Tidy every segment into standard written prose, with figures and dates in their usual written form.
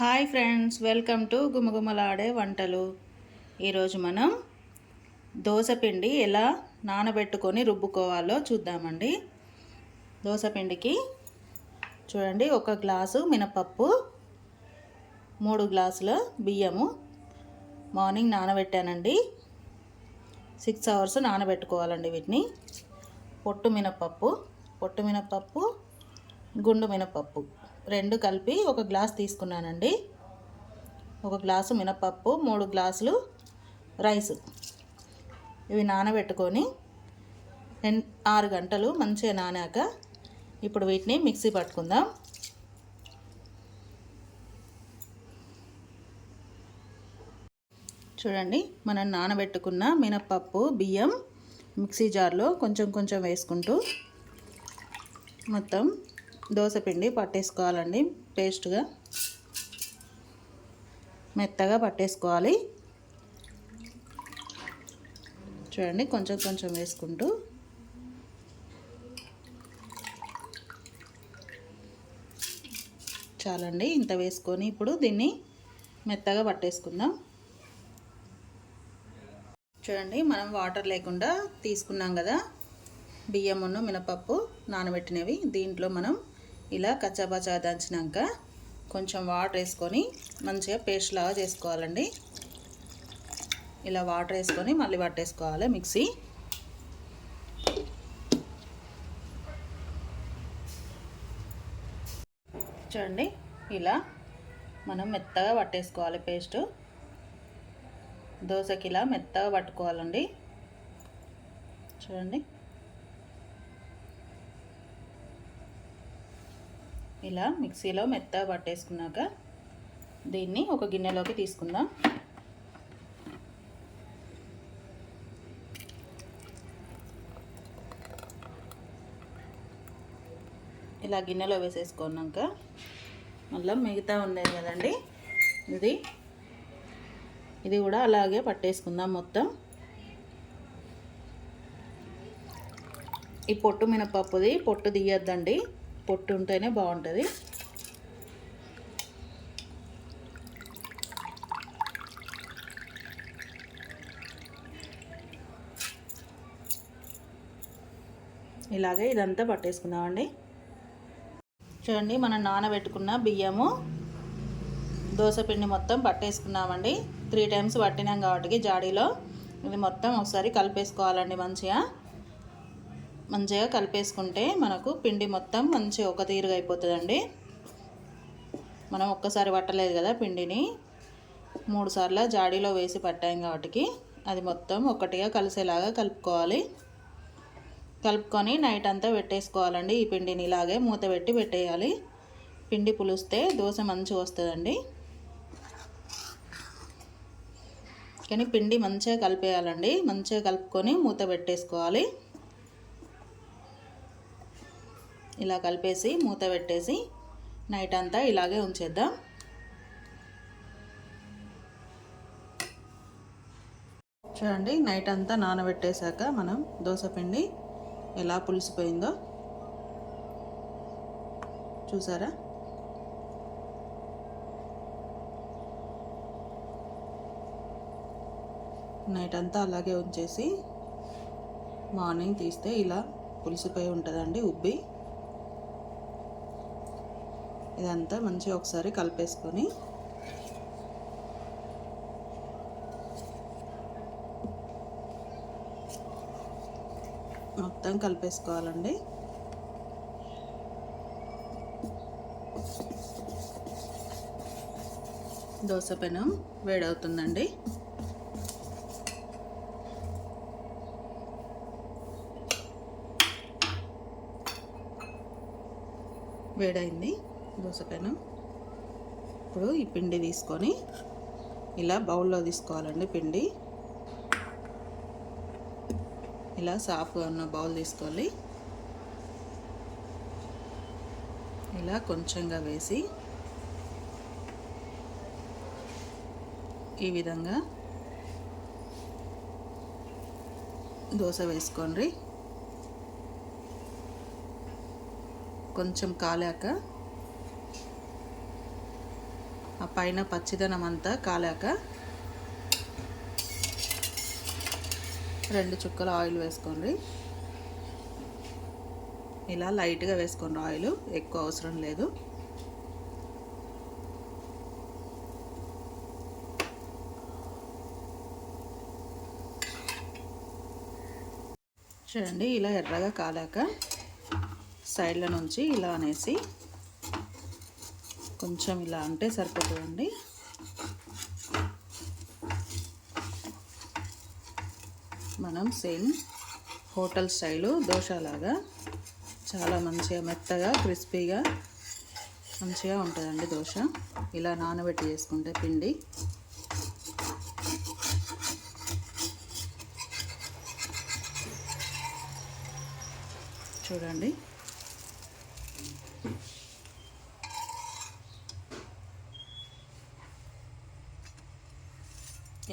Hi friends, welcome to గుమగుమలాడే వంటలు. ఈరోజు మనం దోసపిండి ఎలా నానబెట్టుకొని రుబ్బుకోవాలో చూద్దామండి. దోసపిండికి చూడండి, 1 గ్లాసు మినపప్పు, 3 గ్లాసుల బియ్యము మార్నింగ్ నానబెట్టానండి. 6 అవర్స్ నానబెట్టుకోవాలండి వీటిని. పొట్టు మినపప్పు, గుండు మినపప్పు 2 కలిపి 1 గ్లాస్ తీసుకున్నానండి. 1 గ్లాసు మినపప్పు, 3 గ్లాసులు రైస్. ఇవి నానబెట్టుకొని 6 గంటలు మంచిగా నానాక ఇప్పుడు వీటిని మిక్సీ పట్టుకుందాం. చూడండి, మనం నానబెట్టుకున్న మినపప్పు, బియ్యం మిక్సీ జార్లో కొంచెం కొంచెం వేసుకుంటూ మొత్తం దోసపిండి పట్టేసుకోవాలండి. పేస్ట్గా మెత్తగా పట్టేసుకోవాలి. చూడండి, కొంచెం కొంచెం వేసుకుంటూ చాలండి. ఇంత వేసుకొని ఇప్పుడు దీన్ని మెత్తగా పట్టేసుకుందాం. చూడండి, మనం వాటర్ లేకుండా తీసుకున్నాం కదా బియ్యమును మినపప్పు నానబెట్టినవి. దీంట్లో మనం ఇలా కచ్చాపచ్చా దంచినాక కొంచెం వాటర్ వేసుకొని మంచిగా పేస్ట్ లాగా చేసుకోవాలండి. ఇలా వాటర్ వేసుకొని మళ్ళీ పట్టేసుకోవాలి మిక్సీ. చూడండి, ఇలా మనం మెత్తగా పట్టేసుకోవాలి. పేస్ట్ దోశకి ఇలా మెత్తగా పట్టుకోవాలండి. చూడండి, ఇలా మిక్సీలో మెత్తగా పట్టేసుకున్నాక దీన్ని ఒక గిన్నెలోకి తీసుకుందాం. ఇలా గిన్నెలో వేసేసుకున్నాక మళ్ళీ మిగతా ఉండేది కదండి, ఇది కూడా అలాగే పట్టేసుకుందాం మొత్తం. ఈ పొట్టు మినపప్పుది పొట్టు తీయద్దండి, పొట్టు ఉంటేనే బాగుంటుంది. ఇలాగే ఇదంతా పట్టేసుకుందామండి. చూడండి, మనం నానబెట్టుకున్న బియ్యము దోసపిండి మొత్తం పట్టేసుకున్నామండి. 3 టైమ్స్ పట్టినాం కాబట్టి జాడీలో ఇది మొత్తం ఒకసారి కలిపేసుకోవాలండి. మంచిగా కలిపేసుకుంటే మనకు పిండి మొత్తం మంచిగా ఒక తీరుగా అయిపోతుందండి. మనం ఒక్కసారి పట్టలేదు కదా పిండిని, 3 సార్లు జాడీలో వేసి పట్టాం కాబట్టి అది మొత్తం ఒకటిగా కలిసేలాగా కలుపుకోవాలి. కలుపుకొని నైట్ అంతా పెట్టేసుకోవాలండి. ఈ పిండిని ఇలాగే మూత పెట్టి పెట్టేయాలి. పిండి పులిస్తే దోశ మంచిగా వస్తుందండి. కానీ పిండి మంచిగా కలిపేయాలండి. మంచిగా కలుపుకొని మూత పెట్టేసుకోవాలి. ఇలా కలిపేసి మూత పెట్టేసి నైట్ అంతా ఇలాగే ఉంచేద్దాం. చూడండి, నైట్ అంతా నానబెట్టేశాక మనం దోసపిండి ఎలా పులిసిపోయిందో చూసారా. నైట్ అంతా అలాగే ఉంచేసి మార్నింగ్ తీస్తే ఇలా పులిసిపోయి ఉంటుందండి, ఉబ్బి. ఇదంతా మంచిగా ఒకసారి కలిపేసుకొని మొత్తం కలిపేసుకోవాలండి. దోశ పెనం వేడవుతుందండి. వేడైంది దోశ పెనం. ఇప్పుడు ఈ పిండి తీసుకొని ఇలా బౌల్లో తీసుకోవాలండి. పిండి ఇలా సాఫ్గా ఉన్న బౌల్ తీసుకోవాలి. ఇలా కొంచెంగా వేసి ఈ విధంగా దోశ వేసుకోండి. కొంచెం కాలాక ఆ పైన పచ్చిదనం అంతా కాలాక 2 చుక్కల ఆయిల్ వేసుకోండి. ఇలా లైట్గా వేసుకోండి, ఆయిల్ ఎక్కువ అవసరం లేదు. చూడండి, ఇలా ఎర్రగా కాలాక సైడ్ల నుంచి ఇలా అనేసి కొంచెం ఇలా అంటే సరిపోతుందండి. మనం సేమ్ హోటల్ స్టైలు దోశలాగా చాలా మంచిగా మెత్తగా క్రిస్పీగా మంచిగా ఉంటుందండి దోశ. ఇలా నానబెట్టి చేసుకుంటే పిండి. చూడండి,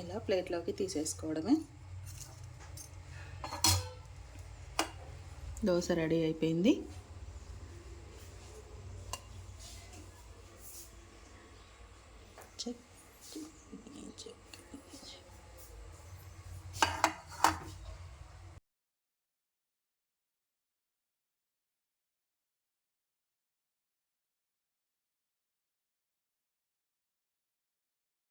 ఇలా ప్లేట్లోకి తీసేసుకోవడమే. దోశ రెడీ అయిపోయింది.